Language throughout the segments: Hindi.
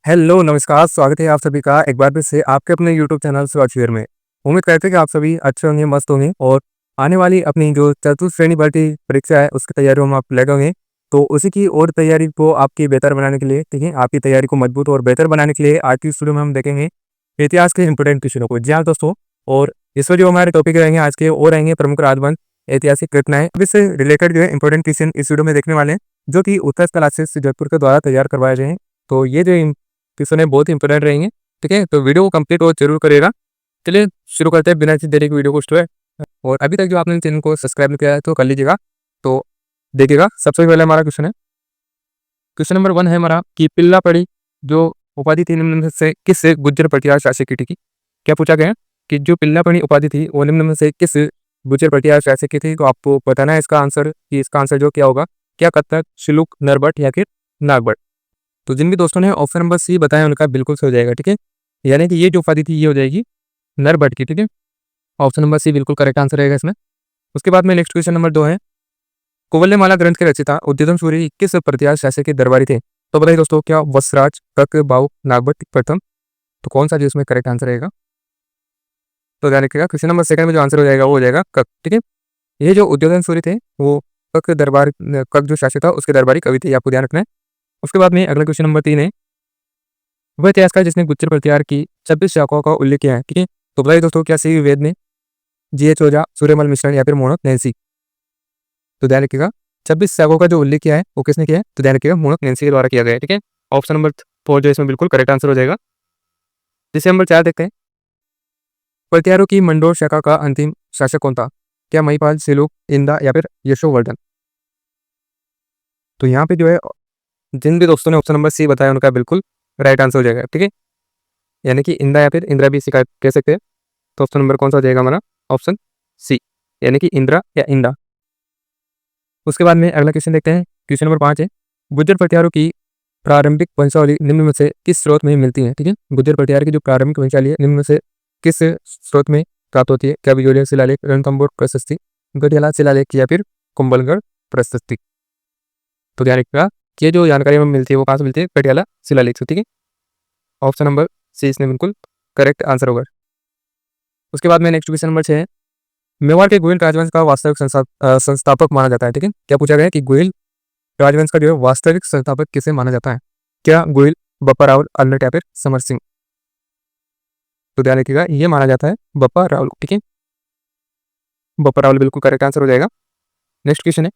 हेलो, नमस्कार, स्वागत है आप सभी का एक बार फिर से आपके अपने यूट्यूब चैनल स्वॉचवेयर में। उम्मीद करते हैं कि आप सभी अच्छे होंगे, मस्त होंगे और आने वाली अपनी जो चतुर्थ श्रेणी भर्ती परीक्षा है, उसकी तैयारियों में आप लगे होंगे। तो उसी की और तैयारी को आपकी बेहतर बनाने के लिए, ठीक है, आपकी तैयारी को मजबूत और बेहतर बनाने के लिए आज की इस वीडियो में हम देखेंगे इतिहास के इंपॉर्टेंट क्वेश्चनों को। जी हाँ दोस्तों, और इस वीडियो में हमारे टॉपिक रहेंगे आज के और रहेंगे प्रमुख राजवंश, ऐतिहासिक घटनाएं। अब इससे रिलेटेड जो है इंपॉर्टेंट क्वेश्चन इस वीडियो में देखने वाले हैं, जो कि उत्तर क्लासेस जयपुर के द्वारा तैयार करवाए गए हैं। तो ये जो क्वेश्चन है बहुत इंपॉर्टेंट रहेंगे, ठीक है। तो वीडियो को कंप्लीट और जरूर करेगा। चलिए शुरू करते हैं बिना किसी देरी के वीडियो को स्टार्ट। और अभी तक जो आपने चैनल को सब्सक्राइब नहीं किया है तो कर लीजिएगा। तो देखिएगा, सबसे पहले हमारा क्वेश्चन है, क्वेश्चन नंबर 1 है हमारा कि पिल्लापड़ी जो उपाधि थी निम्न में से किस गुज्जर पटियाला शासक की थी। क्या पूछा गया है कि जो पिल्लापड़ी उपाधि थी वो निम्न में से किस गुज्जर पटियाला शासक की थी। तो आपको बताना है इसका आंसर, कि इसका आंसर जो क्या होगा, क्या कत्थक, शिलुक, नरभट्ट या फिर नागभट्ट। तो जिन भी दोस्तों ने ऑप्शन नंबर सी बताया उनका बिल्कुल सही हो जाएगा, ठीक है। यानी कि ये जो उपाधि थी ये हो जाएगी नरभट्ट की, ठीक है। ऑप्शन नंबर सी बिल्कुल करेक्ट आंसर रहेगा इसमें। उसके बाद में नेक्स्ट क्वेश्चन नंबर 2 है, कुवल्यमाला ग्रंथ के रचिता उद्यम सूरी किस प्रतिहार शासक के दरबारी थे। तो बताइए दोस्तों, क्या वत्सराज, कक, बाऊ, नागभट्ट, प्रथम। तो कौन सा जो इसमें करेक्ट आंसर रहेगा। तो ध्यान रखिएगा, क्वेश्चन नंबर सेकंड में जो आंसर हो जाएगा वो हो जाएगा कक, ठीक है। ये जो उद्योधन सूरी थे वो कक जो शासक था उसके दरबारी कवि थे, आपको ध्यान रखना है। उसके बाद में अगला क्वेश्चन नंबर 3 है, वह इतिहासकार जिसने गुज्जर प्रतिहार की 26 शाखाओं का उल्लेख किया है, ठीक है। तो बताइए दोस्तों, क्या सही वेद ने, जी.एच. ओझा, सूर्यमल मिश्रण या फिर मोहनत नैंसी। तो ध्यान रखिएगा, 26 शाखाओं का जो उल्लेख किया है वो किसने किया है। तो ध्यान रखिएगा, मोहनत नैंसी के द्वारा किया गया है, ठीक है। ऑप्शन नंबर 4 जो इसमें बिल्कुल करेक्ट आंसर हो जाएगा। जैसे नंबर 4 देखते हैं, प्रतिहारों की मंडोर शाखा का अंतिम शासक कौन था। क्या महिपाल, सेलुक, इंदा या फिर यशोवर्धन। तो यहाँ पे जो है जिन भी दोस्तों ने ऑप्शन नंबर सी बताया उनका बिल्कुल राइट आंसर हो जाएगा, ठीक है। यानी कि इंदा या फिर इंदिरा भी इसे कह सकते हैं। तो ऑप्शन नंबर कौन सा हो जाएगा हमारा, ऑप्शन सी, यानी कि इंदिरा या इंदा। उसके बाद में अगला क्वेश्चन देखते हैं, क्वेश्चन नंबर 5 है, गुज्जर प्रतिहारों की प्रारंभिक वंशावली निम्न में से किस स्रोत में मिलती है, ठीक है। गुज्जर प्रतिहार की जो प्रारंभिक वंशावली है निम्न में से किस स्रोत में प्राप्त होती है। क्या बिजोलिया शिलालेख, रणथंभौर प्रशस्ति, गढ़ियाला शिलालेख या फिर कुंभलगढ़ प्रशस्ति। तो ध्यान रखिएगा कि ये जो जानकारी हमें मिलती है वो कहाँ से मिलती है, गढ़ियाला शिलालेख से, ठीक है। ऑप्शन नंबर सी इसमें बिल्कुल करेक्ट आंसर होगा। उसके बाद में नेक्स्ट क्वेश्चन नंबर 6 है, मेवाड़ के गोयल राजवंश का वास्तविक संस्थापक माना जाता है, ठीक है। क्या पूछा गया है कि गोयल राजवंश का जो है वास्तविक संस्थापक किसे माना जाता है। क्या गोयल, बप्पा रावल, अल्लट या फिर समर सिंह। तो ध्यान रखिएगा, ये माना जाता है बप्पा रावल, ठीक है। बप्पा रावल बिल्कुल करेक्ट आंसर हो जाएगा। नेक्स्ट क्वेश्चन है,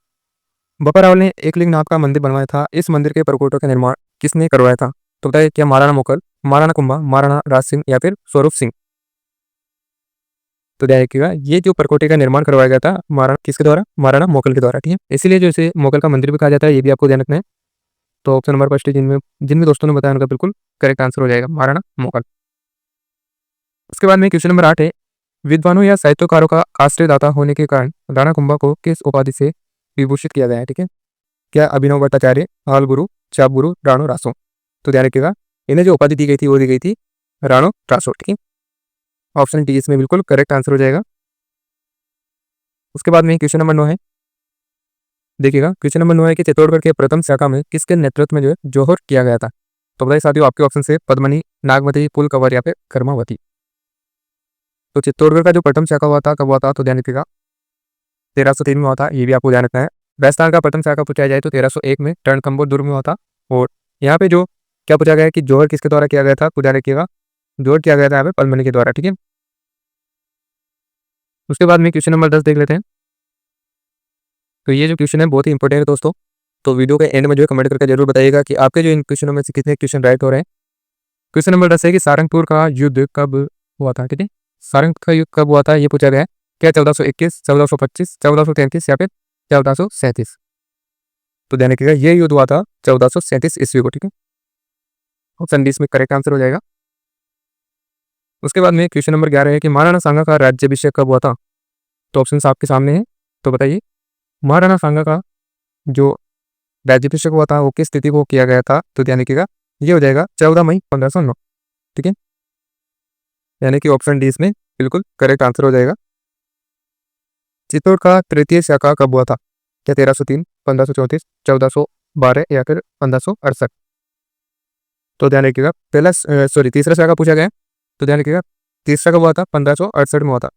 बप्पा रावल ने एकलिंग नाथ का मंदिर बनवाया था, इस मंदिर के परकोटों का निर्माण किसने करवाया था। तो बताइए, क्या महाराणा मोकल, महाराणा कुंभा, महाराणा राज सिंह या फिर स्वरूप सिंह। तो ध्यान रखिएगा, ये जो परकोटे का निर्माण करवाया गया था महाराणा किसके द्वारा, महाराणा मोकल के द्वारा, ठीक है। इसीलिए जो इसे मोकल का मंदिर भी कहा जाता है, ये भी आपको ध्यान रखना है। तो ऑप्शन नंबर फर्स्ट जिन भी दोस्तों ने बताया उनका बिल्कुल करेक्ट आंसर हो जाएगा महाराणा मोकल। उसके बाद में क्वेश्चन नंबर 8 है, विद्वानों या साहित्यकारों का आश्रयदाता होने के कारण राणा कुंभा को किस उपाधि से विभूषित किया गया है, ठीक है। क्या अभिनव भट्टाचार्य, हाल गुरु, चाप गुरु, राणो रासो। तो ध्यान रखिएगा, इन्हें जो उपाधि दी गई थी वो दी गई थी राणो रासो, ठीक है। ऑप्शन डी इसमें बिल्कुल करेक्ट आंसर हो जाएगा। उसके बाद में क्वेश्चन नंबर 9 है, देखिएगा क्वेश्चन नंबर 9 है कि चित्तौड़गढ़ के प्रथम शाखा में किसके नेतृत्व में जो है जोहर किया गया था। तो बताइए साथियों, आपके ऑप्शन से पद्मनी, नागमती, पुलकवर या फिर कर्मावती। तो चित्तौड़गढ़ का जो प्रथम शाखा हुआ था कब हुआ था, तो ध्यान रखिएगा 1303 में हुआ था, ये भी आपको ध्यान रखना है। राजस्थान का प्रथम शाखा पूछा जाए तो 1301 में रणथंभौर दुर्ग में हुआ था। और यहाँ पे जो क्या पूछा गया है कि जोहर किसके द्वारा किया गया था, तो ध्यान रखिएगा जोहर किया गया था यहाँ पे पद्मनी के द्वारा, ठीक है। उसके बाद में क्वेश्चन नंबर 10 देख लेते हैं। तो ये जो क्वेश्चन है बहुत ही इंपॉर्टेंट है दोस्तों। तो वीडियो के एंड में जो है कमेंट करके जरूर बताइएगा कि आपके जो इन क्वेश्चनों में से कितने क्वेश्चन राइट हो रहे हैं। क्वेश्चन नंबर 10 है कि सारंगपुर का युद्ध कब हुआ था, ठीक है। सारंगपुर का युद्ध कब हुआ था ये पूछा गया है। क्या 1421, 1425, 1433 या फिर 1437। तो ध्यान रखिएगा, ये युद्ध हुआ था 1437 ईस्वी को, ठीक है। ऑप्शन डी इसमें करेक्ट आंसर हो जाएगा। उसके बाद में क्वेश्चन नंबर 11 है कि महाराणा सांगा का राज्याभिषेक कब हुआ था। तो ऑप्शन आपके सामने है, तो बताइए महाराणा सांगा का जो राज्याभिषेक हुआ था वो किस तिथि को किया गया था। तो ध्यान रखिएगा, ये हो जाएगा 14 मई 1509, ठीक है। यानी कि ऑप्शन डी इसमें बिल्कुल करेक्ट आंसर हो जाएगा। चित्तौड़ का तृतीय शाखा कब हुआ था। क्या 1303, 1534, 1412 या फिर 1568। तो ध्यान रखिएगा पहला सॉरी तीसरा शाखा पूछा गया है, तो ध्यान रखिएगा तीसरा कब हुआ था 1568 में हुआ था।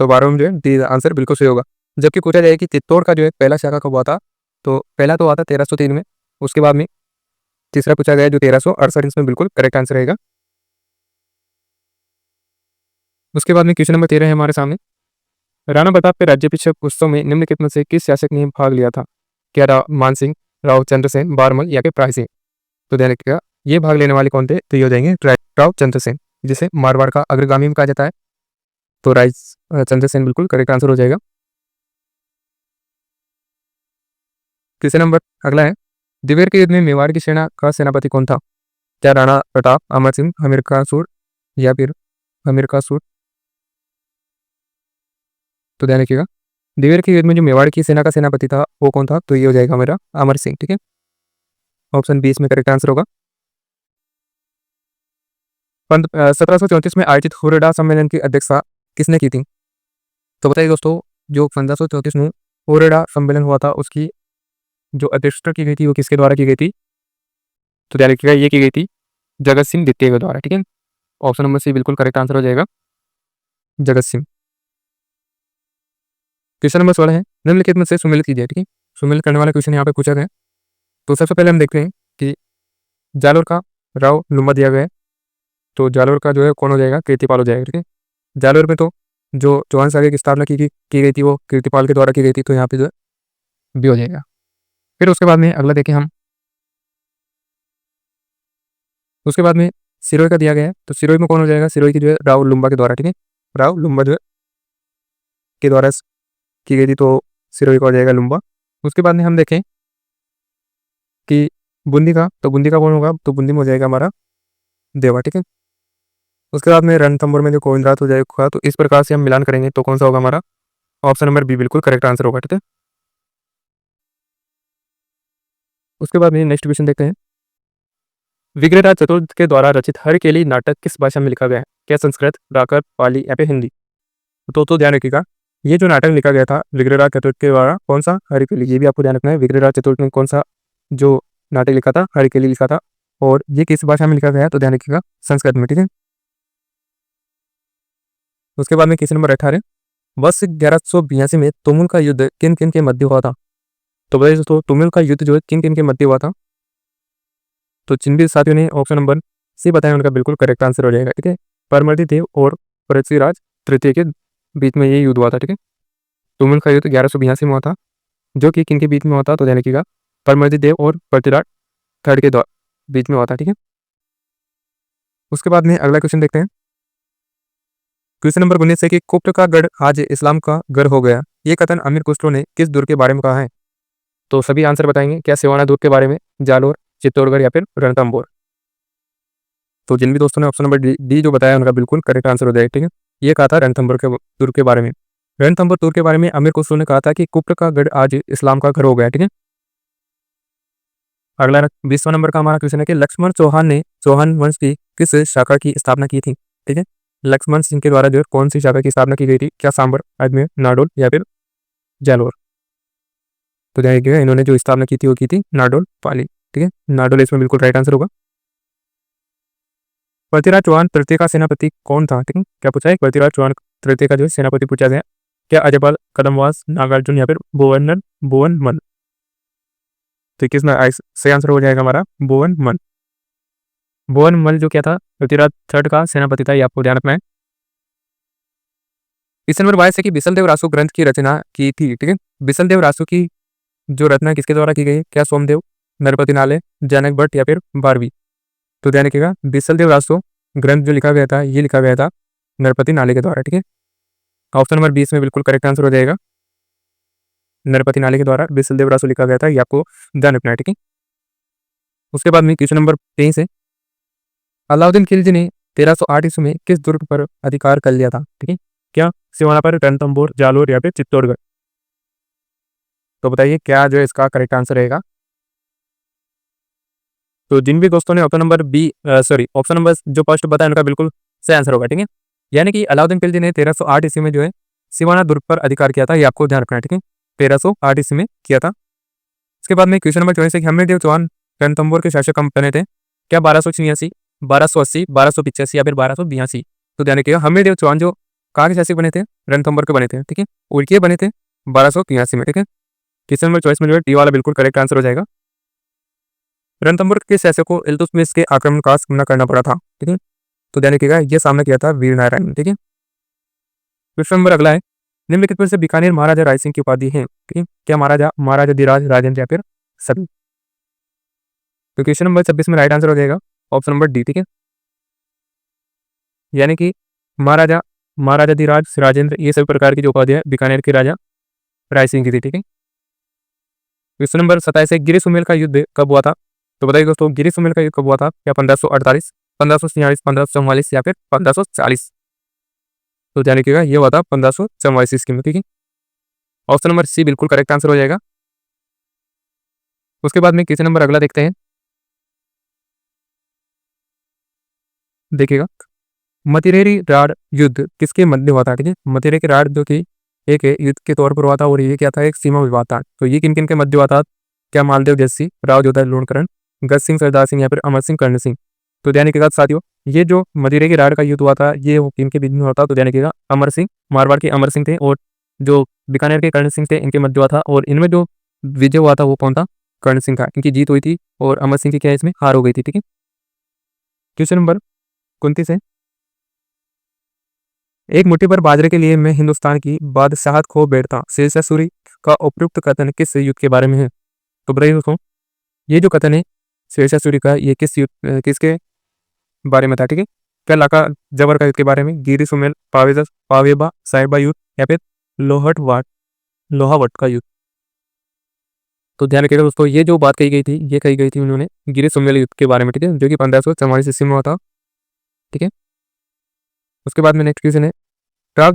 तो 12 में जो है डी आंसर बिल्कुल सही होगा। जबकि पूछा जाए कि चित्तौड़ का जो है पहला शाखा कब हुआ था, तो पहला तो हुआ था 1303 में, उसके बाद में तीसरा पूछा गया जो 1368, इसमें बिल्कुल करेक्ट आंसर रहेगा। उसके बाद में क्वेश्चन नंबर 13 है हमारे सामने। राणा प्रताप के राज्याभिषेक उत्सव में निम्नलिखित में से किस शासक ने भाग लिया था? क्या मानसिंह, राव चंद्रसेन, बारमल या फिर प्राय सिंह? तो ध्यान रखिएगा ये भाग लेने वाले कौन थे, तो ये हो जाएंगे राव चंद्रसेन, जिसे मारवाड़ का अग्रगामी भी कहा जाता है। तो राय चंद्रसेन बिल्कुल करेक्ट आंसर हो जाएगा। क्वेश्चन नंबर अगला है, दिवेर के युद्ध में मेवाड़ की सेना का सेनापति कौन था? क्या राणा प्रताप, अमर सिंह, हमीरकासुर या फिर हमीरकासुर? तो ध्यान रखिएगा दिवेर के युद्ध में जो मेवाड़ की सेना का सेनापति था वो कौन था, तो ये हो जाएगा मेरा अमर सिंह। ठीक है, ऑप्शन बी इसमें करेक्ट आंसर होगा। 1734 में आयोजित हुरडा सम्मेलन की अध्यक्षता किसने की थी? तो बताइए दोस्तों, जो 1534 में हुरडा सम्मेलन हुआ था उसकी जो अध्यक्षता की गई थी वो किसके द्वारा की गई थी? तो ध्यान रखिएगा ये की गई थी जगत सिंह द्वितीय के द्वारा। ठीक है, ऑप्शन नंबर सी बिल्कुल करेक्ट आंसर हो जाएगा, जगत सिंह। क्वेश्चन नंबर 16 है, निम्नलिखित में से सुमेलित कीजिए। ठीक है, सुमेलित करने वाला क्वेश्चन यहाँ पे पूछा गया है। तो सबसे पहले हम देखते हैं कि जालोर का राव लुम्बा दिया गया है, तो जालोर का जो है कौन हो जाएगा, कीर्तिपाल हो जाएगा। ठीक है, जालोर में तो जो चौहान सागर की स्थापना की गई थी वो कीर्तिपाल के द्वारा की गई थी, तो यहाँ पे जो है बी हो जाएगा। फिर उसके बाद में अगला देखें हम, उसके बाद में सिरोही का दिया गया है, तो सिरोही में कौन हो जाएगा, सिरोही की जो है राव लुम्बा के द्वारा। ठीक है, राव लुम्बा जो है के द्वारा की गई थी, तो सिरोही का हो जाएगा लुम्बा। उसके बाद में हम देखें कि बूंदी का, तो बूंदी का कौन होगा, तो बूंदी में हो जाएगा हमारा देवा। ठीक है, उसके बाद में रणथंभौर में जो गोविंदराज हो जाएगा, तो इस प्रकार से हम मिलान करेंगे तो कौन सा होगा हमारा, ऑप्शन नंबर बी बिल्कुल करेक्ट आंसर होगा। ठीक है, उसके बाद में नेक्स्ट क्वेश्चन देखते हैं, विग्रहराज चतुर्थ के द्वारा रचित हरकेली नाटक किस भाषा में लिखा गया है? क्या संस्कृत, प्राकृत, पाली या फिर हिंदी? तो ध्यान रखिएगा ये जो नाटक लिखा गया था विग्रहराज चतुर्थ के द्वारा, कौन सा, हरकेली, ये भी आपको ध्यान रखना है। विग्रहराज चतुर्थ ने कौन सा जो नाटक लिखा था, हरकेली लिखा था, और ये किस भाषा में लिखा गया है, तो ध्यान रखिएगा संस्कृत में। ठीक है, उसके बाद में क्वेश्चन नंबर 18, वर्ष 1182 में तुमुल का युद्ध किन किन के मध्य हुआ था? तो बताइए दोस्तों तुमुल का युद्ध जो है किन किन के मध्य हुआ था? तो जिन भी साथियों ने ऑप्शन नंबर सी बताया उनका बिल्कुल करेक्ट आंसर हो जाएगा। ठीक है, परमर्दी देव और पृथ्वीराज तृतीय के बीच में ये युद्ध हुआ था। ठीक है, तुमुल का युद्ध 1182 में हुआ था, जो कि किन के बीच में हुआ था, तो ध्यान रखिएगा परमर्दी देव और पृथ्वीराज थर्ड के बीच में हुआ था। ठीक है, उसके बाद में अगला क्वेश्चन देखते हैं, क्वेश्चन नंबर 19 है कि कुप्र का गढ़ आज इस्लाम का गढ़ हो गया, ये कथन अमीर खुसरो ने किस दुर्ग के बारे में कहा है? तो सभी आंसर बताएंगे, क्या सिवाना दुर्ग के बारे में, जालोर, चित्तौड़गढ़ या फिर रणथंभौर? तो जिन भी दोस्तों ने ऑप्शन नंबर डी जो बताया उनका बिल्कुल करेक्ट आंसर हो जाएगा। ठीक है, ये कहा था रणथंभौर के दुर्ग के बारे में। रणथंभौर दुर्ग के बारे में अमीर खुसरो ने कहा था कि कुप्र का गढ़ आज इस्लाम का घर हो गया। ठीक है, अगला 20वां नंबर का हमारा क्वेश्चन है कि लक्ष्मण चौहान ने चौहान वंश की किस शाखा की स्थापना की थी? ठीक है, लक्ष्मण सिंह के द्वारा जो कौन सी शाखा की स्थापना की गई थी? क्या सांबर, अजमेर, नाडोल या फिर जालोर? तो ध्यान रखिएगा इन्होंने जो स्थापना की थी वो की थी नाडोल पाली। ठीक है, नाडोल इसमें बिल्कुल राइट आंसर होगा। पृथ्वीराज चौहान तृतीय का सेनापति कौन था? ठीक है, क्या पूछा है, पृथ्वीराज चौहान तृतीय का जो सेनापति पूछा गया, क्या अजयपाल, कदमवास, नागार्जुन या फिर भुवन मन? तो किसमें सही आंसर हो जाएगा हमारा भुवन मन। भुवन मल जो क्या था, पृथ्वीराज थर्ड का सेनापति था, ये आपको ध्यान रखना है। क्वेश्चन नंबर 22 है कि बिसलदेव रासु ग्रंथ की रचना की थी। ठीक है, बिसलदेव रासु की जो रचना किसके द्वारा की गई है? क्या सोमदेव, नरपति नाले, जनक भट्ट या फिर बारहवीं? तो ध्यान रखिएगा बिसलदेव रासु ग्रंथ जो लिखा गया था ये लिखा गया था नरपति नाले के द्वारा। ठीक है, ऑप्शन नंबर 20 में बिल्कुल करेक्ट आंसर हो जाएगा, नरपति नाले के द्वारा बिसलदेव रासु लिखा गया था, ये आपको ध्यान रखना है। ठीक है, उसके बाद में क्वेश्चन नंबर 23 है, अलाउद्दीन खिलजी ने 1308 ईस्वी में किस दुर्ग पर अधिकार कर लिया था? ठीक है, क्या सिवाना पर, रणथंभौर, जालोर या फिर चित्तौड़गढ़? तो बताइए क्या जो है इसका करेक्ट आंसर रहेगा। तो जिन भी दोस्तों ने ऑप्शन नंबर ऑप्शन नंबर जो फर्स्ट बताया उनका बिल्कुल सही आंसर होगा। ठीक है, यानी कि अलाउद्दीन खिलजी ने 1308 ईस्वी में जो है सिवाना दुर्ग पर अधिकार किया था, ये आपको ध्यान रखना है। ठीक है, 1308 ईस्वी में किया था। उसके बाद में क्वेश्चन नंबर 24 है कि हमीरदेव चौहान रणथंभौर के शासक कब बने थे? क्या 1286, 1280, 1285 या फिर 1282? तो ध्यान रखिएगा हमीरदेव चौहान जो कहाँ के शासक बने थे, रणथंभौर के बने थे, ठीक है, और ये बने थे 1283 में, ठीक है। क्वेश्चन नंबर 24 में जो है डी वाला बिल्कुल करेक्ट आंसर हो जाएगा। रणथंभौर के शासक को इल्तुतमिश के आक्रमण का सामना करना पड़ा था, ठीक है। तो ध्यान रखिएगा ये सामना किया था वीर नारायण ने, ठीक है। क्वेश्चन नंबर अगला है, निम्नलिखित में से बीकानेर महाराजा राय सिंह की उपाधि है, ठीक है। क्या महाराजा, महाराजा धीराज, राजेंद्र या फिर सभी? तो क्वेश्चन नंबर 26 में राइट आंसर हो जाएगा ऑप्शन नंबर डी, ठीक है। यानी कि महाराजा, महाराजा धीराज, राजेंद्र, ये सभी प्रकार की जो उपाधि है बीकानेर के राजा राय सिंह की थी, ठीक है। क्वेश्चन नंबर 27 है, गिरी सुमेल का युद्ध कब हुआ था? तो बताइए दोस्तों गिरी सुमेल का युद्ध कब हुआ था? क्या 1548, 1546, 1544 या फिर 1540? तो ध्यान रखिएगा ये हुआ था 1544 ईस्वी में, ठीक है। ऑप्शन नंबर सी बिल्कुल करेक्ट आंसर हो जाएगा। उसके बाद में क्वेश्चन नंबर अगला देखते हैं, देखिएगा मतिरेरी राड युद्ध किसके मध्य हुआ था, ठीक है। मतिरे के राड जो कि एक युद्ध के तौर पर हुआ था और ये क्या था, एक सीमा विवाद था। तो ये किन किन के मध्य हुआ था? क्या मालदेव जस्सी, राव जोधा लूणकरण, गज सिंह सरदार सिंह या फिर अमर सिंह कर्ण सिंह? तो ध्यान रखिएगा साथियों ये जो मदिरे के राड का युद्ध हुआ था ये किन के बीच में हुआ था? तो ध्यान रखिएगा अमर सिंह, मारवाड़ के अमर सिंह थे और जो बीकानेर के कर्ण सिंह थे इनके मध्य हुआ था। और इनमें जो विजय हुआ था वो कौन था? कर्ण सिंह का, इनकी जीत हुई थी और अमर सिंह की क्या इसमें हार हो गई थी, ठीक है। क्वेश्चन नंबर 29 है, एक मुट्ठी पर बाजरे के लिए मैं हिंदुस्तान की बादशाहत खो बैठता शेरशाह सूरी का उपयुक्त कथन किस युद्ध के बारे में है? तो बताइए दोस्तों ये जो कथन है शेरशाह सूरी का ये किस युद्ध किसके बारे में था, ठीक है। क्या लाका जबर का युद्ध के बारे में, गिरी सुमेल, पावेबा साहिबा युद्ध या फिर लोहावट का युद्ध? तो ध्यान रखिएगा दोस्तों ये जो बात कही गई थी ये कही गई थी उन्होंने गिरी सुमेल युद्ध के बारे में, ठीक है, जो कि 1544 ईस्वी में हुआ था, ठीक है। उसके बाद में नेक्स्ट क्वेश्चन है, राव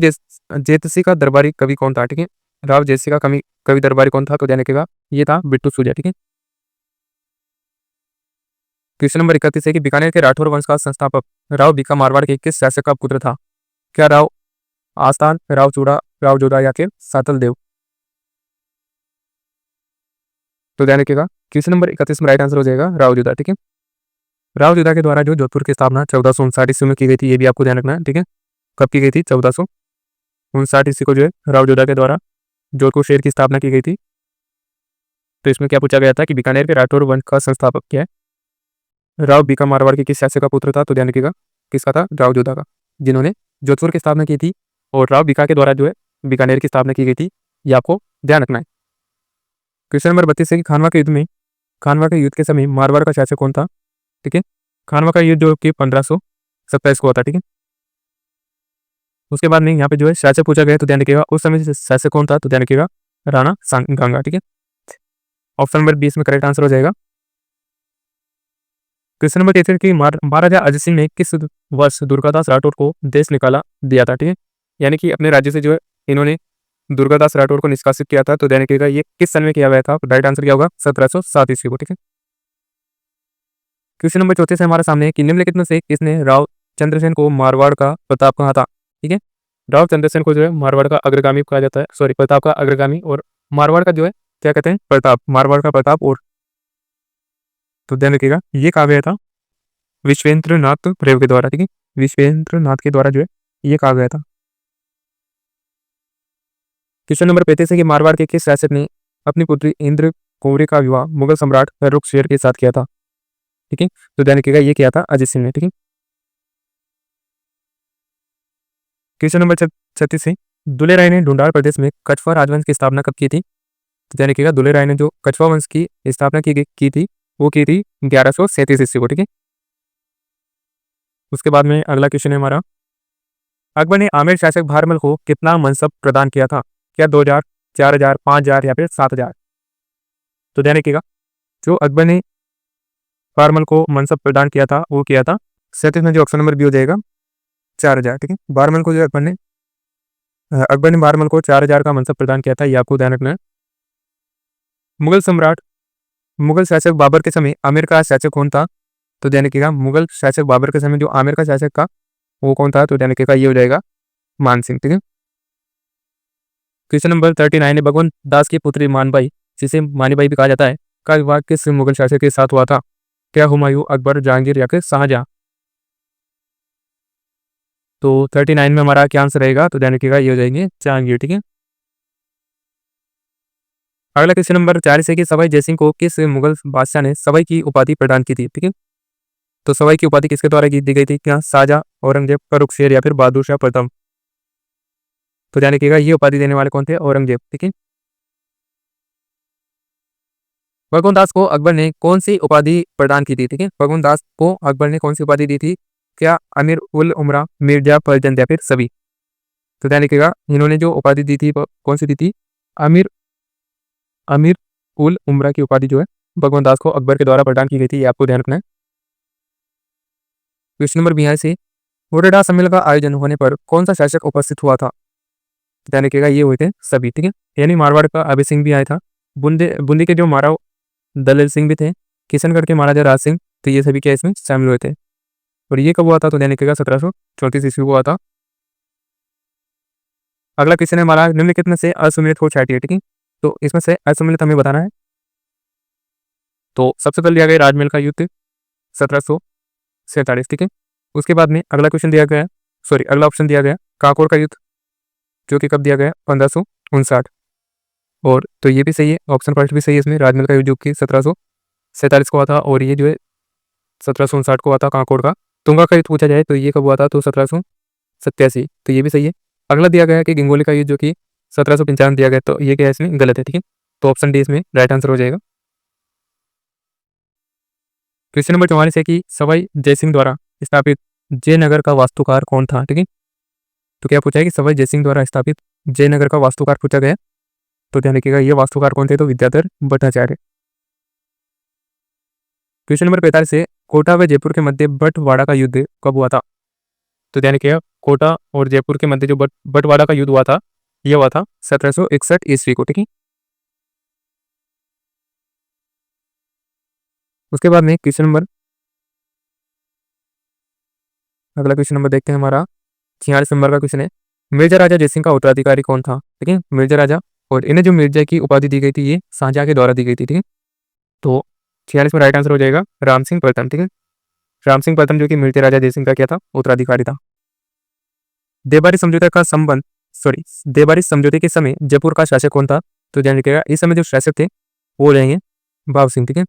जेतसी का दरबारी कवि कौन था, ठीक है। राव जेतसी का कवि दरबारी कौन था? तो ध्यान रखिएगा ये था बिट्टू सूर्या, ठीक है। क्वेश्चन नंबर 31 है कि बीकानेर के राठौर वंश का संस्थापक राव बीका मारवाड़ के किस शासक का पुत्र था? क्या राव आस्थान, राव चूड़ा, राव जोधा या फिर सातल देव? तो ध्यान रखिएगा क्वेश्चन नंबर 31 में राइट आंसर हो जाएगा राव जोधा, ठीक है। राव जोधा के द्वारा जो जोधपुर की स्थापना 1459 ईस्वी में की गई थी ये भी आपको ध्यान रखना है, ठीक है। कब की गई थी? 1459 ईस्वी को जो है राव जोधा के द्वारा जोधपुर शहर की स्थापना की गई थी। तो इसमें क्या पूछा गया था कि बीकानेर के राठौर वंश का संस्थापक क्या है? राव बीका मारवाड़ के किस शासक का पुत्र था? तो ध्यान रखिएगा किसका था? राव जोधा का, जिन्होंने जोधपुर की स्थापना की थी और राव बीका के द्वारा जो है बीकानेर की स्थापना की गई थी, ये आपको ध्यान रखना है। क्वेश्चन नंबर 32 है कि खानवा के युद्ध के समय मारवाड़ का शासक कौन था, ठीक है। खानवा का युद्ध जो कि 1527 को हुआ था, ठीक है। उसके बाद में यहाँ पे जो है शासक पूछा गया तो ध्यान रखिएगा उस समय शासक कौन था? तो ध्यान रखिएगा राणा सांगगा, ठीक है। ऑप्शन नंबर 20 में करेक्ट आंसर हो जाएगा। क्वेश्चन नंबर 33 की महाराजा अजय सिंह ने किस वर्ष दुर्गादास राठौर को देश निकाला दिया था, ठीक है। यानी कि अपने राज्य से जो है इन्होंने दुर्गादास राठौर को निष्कासित किया था। तो ध्यान रखिएगा ये किस सन में किया गया था? राइट आंसर क्या होगा? 1707 ईस्वी को, ठीक है। क्वेश्चन नंबर 34 हमारे सामने है कि निम्नलिखित में से किसने राव चंद्रसेन को मारवाड़ का प्रताप कहा था, ठीक है। राव चंद्रसेन को जो है मारवाड़ का अग्रगामी कहा जाता है, सॉरी प्रताप का अग्रगामी, और मारवाड़ का जो है क्या कहते हैं? प्रताप, मारवाड़ का प्रताप। और तो ध्यान रखिएगा ये कहा गया था विश्वेंद्र नाथ प्रयोग के द्वारा, ठीक है। विश्वेंद्र नाथ के द्वारा जो है ये कहा गया था। क्वेश्चन नंबर 35 है कि मारवाड़ के किस शासक ने अपनी पुत्री इंद्र कौरी का विवाह मुगल सम्राट फर्रुख शेर के साथ किया था, ठीक है। तो ध्यान रखिएगा ये किया था अजय सिंह ने, ठीक है। क्वेश्चन नंबर 36 है दुले राय ने ढूंढार प्रदेश में कछवा राजवंश की स्थापना कब की थी? तो ध्यान रखिएगा दुले राय ने जो कछवा वंश की स्थापना की थी वो की थी 1137 ईस्वी को, ठीक है। उसके बाद में अगला क्वेश्चन है हमारा, अकबर ने आमिर शासक भारमल को कितना मनसब प्रदान किया था? क्या 2000, 4000, 5000 या फिर 7000? तो ध्यान रखिएगा जो अकबर ने भारमल को मनसब प्रदान किया था वो किया था 37 में जो ऑप्शन नंबर बी हो जाएगा 4000, ठीक है। भारमल को जो अकबर ने भारमल को 4000 का मनसब प्रदान किया था, ये आपको ध्यान रखना है। मुगल शासक बाबर के समय आमिर का शासक कौन था? तो ध्यान रखिएगा मुगल शासक बाबर के समय जो आमिर का शासक था वो कौन था? तो ध्यान रखिएगा ये हो जाएगा मान सिंह, ठीक है। क्वेश्चन नंबर 39 है भगवंत दास की पुत्री मानबाई जिसे मानीबाई भी कहा जाता है का विवाह किस मुगल शासक के साथ हुआ था? क्या हुमायूं, अकबर, जहांगीर या फिर शाहजहां? तो 39 में हमारा क्या आंसर रहेगा? तो ध्यान रखिएगा ये हो जाएंगे जहांगीर। ठीक है। अगला क्वेश्चन नंबर 40 है कि सवाई जयसिंह को किस मुगल बादशाह ने सवाई की उपाधि प्रदान की थी? ठीक है। तो सवाई की उपाधि किसके द्वारा दी गई थी? क्या शाहजहां, औरंगजेब, फर्रुखशेर या फिर बहादुर शाह प्रथम? तो ध्यान रखिएगा ये उपाधि देने वाले कौन थे? औरंगजेब। ठीक है। भगवान दास को अकबर ने कौन सी उपाधि प्रदान की थी? ठीक है। भगवान दास को अकबर ने कौन सी उपाधि दी थी? क्या अमीर उल उमरा, मिर्जा फरजंद या फिर सभी? तो ध्यान रखिएगा इन्होंने जो उपाधि दी थी कौन सी दी थी? अमीर अमीर उल उमरा की उपाधि जो है भगवान दास को अकबर के द्वारा प्रदान की गई थी, ये आपको ध्यान रखना है। क्वेश्चन नंबर 82, हुर्राडा सम्मेलन का आयोजन होने पर कौन सा शासक उपस्थित हुआ था? ध्यान रखिएगा ये हुए थे सभी। ठीक है। यानी मारवाड़ का अभय सिंह भी आया था, बूंदी के जो महाराव दलेल सिंह भी थे, किशनगढ़ के महाराजा राज सिंह, तो ये सभी क्या इसमें शामिल हुए थे। और ये कब हुआ था? तो ध्यान रखिएगा 1734 ईस्वी को हुआ था। अगला क्वेश्चन है हमारा, निम्नलिखित में से असम्मिलित हो छाटिए। ठीक है। तो इसमें से असम्मिलित हमें बताना है। तो सबसे पहले दिया गया राजमहल का युद्ध 1747। ठीक है। उसके बाद में अगला क्वेश्चन दिया गया, सॉरी अगला ऑप्शन दिया गया काकोर का युद्ध, जो कि कब दिया गया? 1559। और तो ये भी सही है, ऑप्शन फर्स्ट भी सही है इसमें। राजमहल का युद्ध जो कि 1747 को हुआ था, और ये जो है 1759 को हुआ था काकोर का। तुंगा का युद्ध पूछा जाए तो ये कब हुआ था? तो 1787, तो ये भी सही है। अगला दिया गया कि गंगोली का युद्ध जो कि 1795 दिया गया, तो ये क्या है इसमें? गलत है। ठीक है। तो ऑप्शन डी इसमें राइट आंसर हो जाएगा। क्वेश्चन नंबर 44 है कि सवाई जयसिंह द्वारा स्थापित जयनगर का वास्तुकार कौन था? ठीक है। तो क्या पूछा है कि सवाई जयसिंह द्वारा स्थापित जयनगर का वास्तुकार पूछा गया। तो ध्यान रखिएगा ये वास्तुकार कौन थे? तो विद्याधर भट्टाचार्य। क्वेश्चन नंबर 45 है, कोटा व जयपुर के मध्य बंटवाड़ा का युद्ध कब हुआ था? तो ध्यान रखिएगा कोटा और जयपुर के मध्य जो बंटवाड़ा का युद्ध हुआ था, यह हुआ था 1761 ईस्वी को। ठीक है। उसके बाद में क्वेश्चन नंबर, अगला क्वेश्चन नंबर देखते हैं हमारा 46 नंबर का क्वेश्चन है, मिर्जा राजा जयसिंह का उत्तराधिकारी कौन था? ठीक है। मिर्जा राजा, और इन्हें जो मिर्जा की उपाधि दी गई थी ये शाहजहां के द्वारा दी गई थी। ठीक है। तो 46 में राइट आंसर हो जाएगा राम सिंह प्रथम। ठीक है। राम सिंह प्रथम जो कि मिर्जा राजा जयसिंह का क्या था? उत्तराधिकारी था। देबारी समझौते का संबंध, सॉरी देबारी समझौते के समय जयपुर का शासक कौन था? तो ध्यान रखिएगा इस समय जो शासक थे वो रहेंगे बाब सिंह। ठीक है।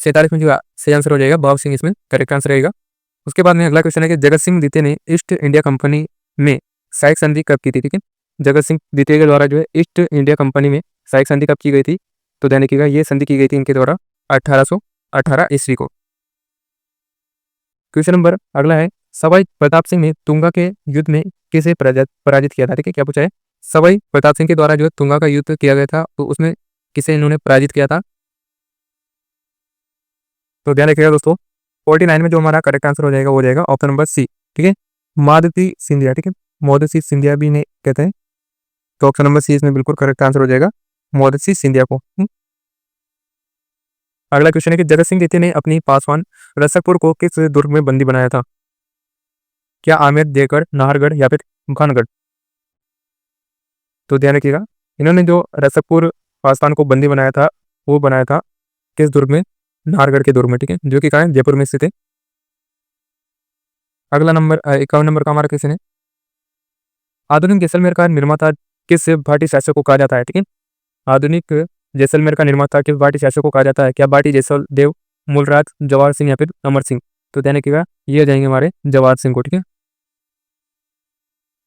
47 में जो सही आंसर हो जाएगा बाब सिंह, इसमें करेक्ट आंसर रहेगा। उसके बाद में अगला क्वेश्चन है कि जगत सिंह द्वितीय ने ईस्ट इंडिया कंपनी में सहायक संधि कब की थी? ठीक है। जगत सिंह द्वितीय के द्वारा जो है ईस्ट इंडिया कंपनी में सहायक संधि कब की गई थी? तो ध्यान रखिएगा ये संधि की गई थी इनके द्वारा 1818 ईस्वी को। क्वेश्चन नंबर अगला है, सवाई प्रताप सिंह ने तुंगा के युद्ध में किसे पराजित किया था? ठीक है। क्या पूछा है? सवाई प्रताप सिंह के द्वारा जो है तुंगा का युद्ध किया गया था, तो उसमें किसे इन्होंने पराजित किया था? तो ध्यान रखिएगा दोस्तों 49 में जो हमारा करेक्ट आंसर हो जाएगा वो हो जाएगा ऑप्शन नंबर सी। ठीक है। मादती सिंधिया। ठीक है। मोदसी सिंधिया भी नहीं कहते हैं, तो ऑप्शन नंबर सी इसमें बिल्कुल करेक्ट आंसर हो जाएगा मोदसी सिंधिया को। अगला क्वेश्चन है कि जगत सिंह द्वितीय ने अपनी पासवान रसकपुर को किस दुर्ग में बंदी बनाया था? क्या आमेर, देवगढ़, नाहरगढ़ या फिर भानगढ़? तो ध्यान रखिएगा इन्होंने जो रसकपुर पासवान को बंदी बनाया था वो बनाया था किस दुर्ग में? नाहरगढ़ के दुर्ग में। ठीक है। जो कि कहाँ है? जयपुर में स्थित है। अगला नंबर 51 नंबर का हमारा क्वेश्चन है, आधुनिक जैसलमेर का निर्माता किस भाटी शासक को कहा जाता है? ठीक है। आधुनिक जैसलमेर का निर्माता किस भाटी शासक को कहा जाता है? क्या भाटी जैसल देव, मूलराज, जवाहर सिंह या फिर अमर सिंह? तो ध्यान रखिएगा ये हो जाएंगे हमारे जवाहर सिंह को। ठीक है।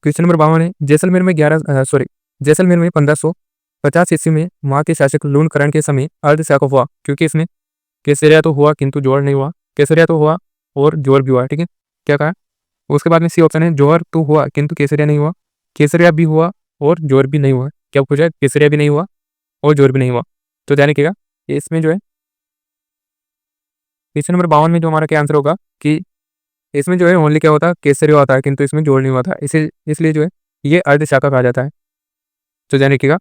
क्वेश्चन नंबर 52 है, जैसलमेर में 1550 ईस्वी में वहां के शासक लूणकरण के समय अर्धशाक हुआ, क्योंकि इसमें केसरिया तो हुआ किंतु जोहर नहीं हुआ, केसरिया तो हुआ और जोहर भी हुआ। ठीक है। क्या कहा? उसके बाद में सी ऑप्शन है, जोहर तो हुआ किंतु केसरिया नहीं हुआ, केसरिया भी हुआ और जोहर भी नहीं हुआ। क्या पूछा? केसरिया भी नहीं हुआ और जोहर भी नहीं हुआ। तो ध्यान रखिएगा इसमें जो है क्वेश्चन नंबर 52 में जो हमारा क्या आंसर होगा कि इसमें जो है ओनली क्या होता है? केसरिया होता है, किंतु इसमें जोड़ नहीं हुआ था, इसे इसलिए जो है ये अर्धशाखा कहा जाता है। तो ध्यान रखिएगा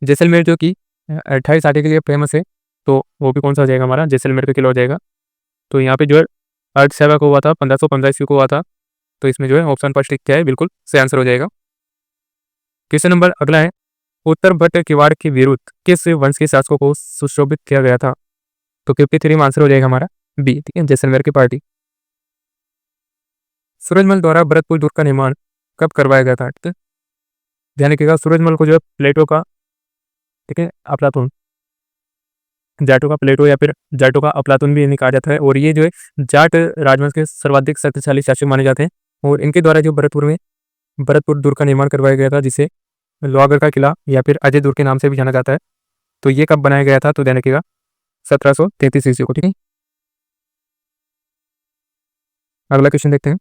जैसलमेर जो कि 28 आटे के लिए फेमस है, तो वो भी कौन सा हो जाएगा हमारा? जैसलमेर का किला हो जाएगा। तो यहाँ पे जो है अर्धशाखा को हुआ था 1515 ईस्वी को हुआ था, तो इसमें जो है ऑप्शन फर्स्ट क्या है? बिल्कुल सही आंसर हो जाएगा। क्वेश्चन नंबर अगला है, उत्तर भट्ट किवाड़ के विरुद्ध किस वंश के शासकों को सुशोभित किया गया था? तो 53 आंसर हो जाएगा हमारा बी, ठीक है, जैसलमेर की पार्टी। सूरजमल द्वारा भरतपुर दुर्ग का निर्माण कब करवाया गया था? ठीक है, ध्यान रखिएगा, सूरजमल को जो है प्लेटो का, ठीक है, अफलातून, जाटों का प्लेटो या फिर जाटों का अफलातून भी इन्हें कहा जाता है। और ये जो है जाट राजवंश के सर्वाधिक शक्तिशाली शासक माने जाते हैं। और इनके द्वारा जो भरतपुर दुर्ग का निर्माण करवाया गया था, जिसे लोहागढ़ का किला या फिर अजय दुर्ग के नाम से भी जाना जाता है। तो ये कब बनाया गया था? तो ध्यान रखिएगा 1733 ईस्वी को, ठीक है। अगला क्वेश्चन देखते हैं।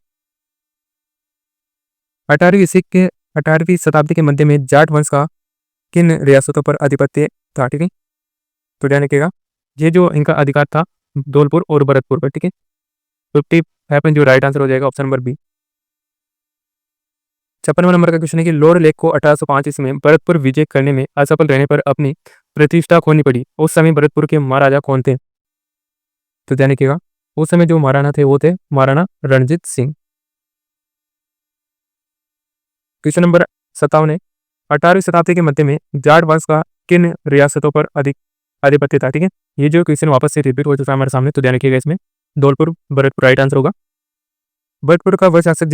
18वीं शताब्दी के मध्य में जाट वंश का किन रियासतों पर आधिपत्य था? ठीक है, तो ध्यान रखिएगा, ये जो इनका अधिकार था धौलपुर और भरतपुर पर, ठीक है। 55 जो राइट आंसर हो जाएगा ऑप्शन नंबर बी। 56वां नंबर का क्वेश्चन है कि लॉर्ड लेक को 1805 ईस्वी में भरतपुर विजय करने में असफल रहने पर अपनी प्रतिष्ठा खोनी पड़ी। उस समय भरतपुर के महाराजा कौन थे? तो ध्यान रखिएगा, उस समय जो महाराणा थे वो थे महाराणा रणजीत सिंह। क्वेश्चन नंबर 57 है, 18वीं शताब्दी के मध्य में जाट वंश का किन रियासतों पर आधिपत्य था? ठीक है, ये जो क्वेश्चन वापस से रिपीट हो चुका है हमारे सामने, तो ध्यान रखिएगा, इसमें धौलपुर भरतपुर राइट आंसर होगा। भरतपुर का वह शासक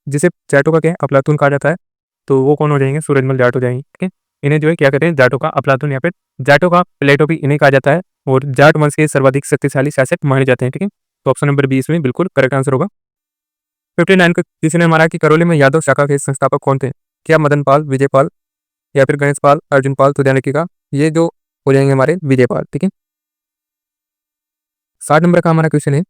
जिसे जाटों का क्या अफलातून कहा जाता है, तो वो कौन हो जाएंगे? सूरजमल जाट हो जाएंगे, ठीक है। इन्हें जो है क्या कहते हैं? जाटों का अफलातून या फिर जाटों का प्लेटो भी इन्हें कहा जाता है। और जाट वंश के सर्वाधिक शक्तिशाली शासक माने जाते हैं, ठीक है। तो ऑप्शन नंबर 20 में बिल्कुल करेक्ट आंसर होगा। 59 को किसी ने हमारा कि करौली में यादव शाखा के संस्थापक कौन थे? क्या मदन पाल, विजय पाल या फिर गणेश पाल, अर्जुन पाल? तो ध्यान रखिएगा, ये जो हो जाएंगे हमारे विजय पाल, ठीक है। 60 नंबर का हमारा क्वेश्चन है,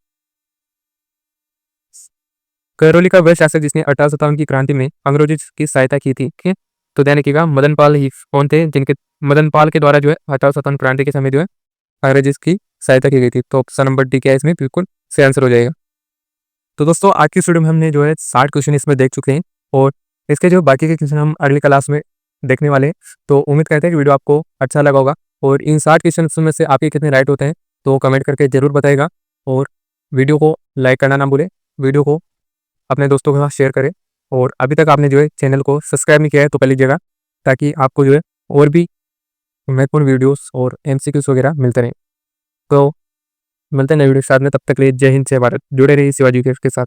करौली का वह शासक जिसने 1857 की क्रांति में अंग्रेजों की सहायता की थी, ठीक है। तो ध्यान रखिएगा, मदन पाल ही कौन थे जिनके मदन पाल के द्वारा जो है 1857 क्रांति के समय जो है अंग्रेजों की सहायता की गई थी। तो ऑप्शन नंबर डी क्या है इसमें बिल्कुल सही आंसर हो जाएगा। तो दोस्तों आज की वीडियो में हमने जो है 60 क्वेश्चन इसमें देख चुके हैं और इसके जो बाकी के क्वेश्चन हम अगली क्लास में देखने वाले हैं। तो उम्मीद करते हैं कि वीडियो आपको अच्छा लगा होगा और इन 60 क्वेश्चन में से आपके कितने राइट होते हैं तो कमेंट करके जरूर बताइएगा। और वीडियो को लाइक करना ना भूलें, वीडियो को अपने दोस्तों के साथ शेयर करें। और अभी तक आपने जो है चैनल को सब्सक्राइब नहीं किया है तो कर लीजिएगा, ताकि आपको जो है और भी महत्वपूर्ण वीडियोस और MCQs वगैरह मिलते रहें। तो मिलते हैं नए वीडियो के साथ में, तब तक के लिए जय हिंद जय भारत। जुड़े रहिए शिवाजी के साथ।